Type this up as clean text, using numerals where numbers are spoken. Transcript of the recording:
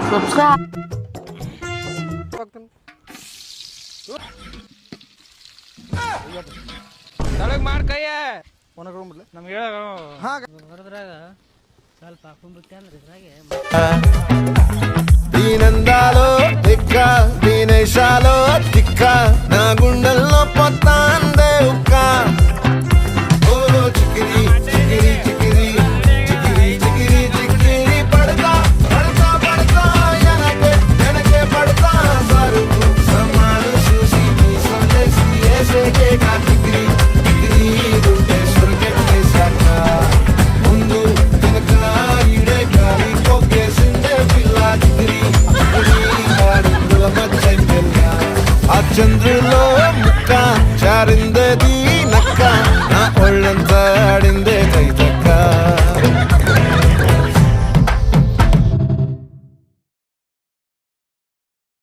subscribe. ತಳಗ್ ಮಾಡ್ ಕೈಯ ನಮ್ಗೆ ಹೊರದ್ರಾಗ ಸ್ವಲ್ಪ ಹಾಕೊಂಡ್ಬಿಟ್ಟೆ ಅಂದ್ರೆ ಇದ್ರಾಗೆ దీనందాలో తిక్క దీనేశాలో తిక్క నా గుండెల్లో పొత్త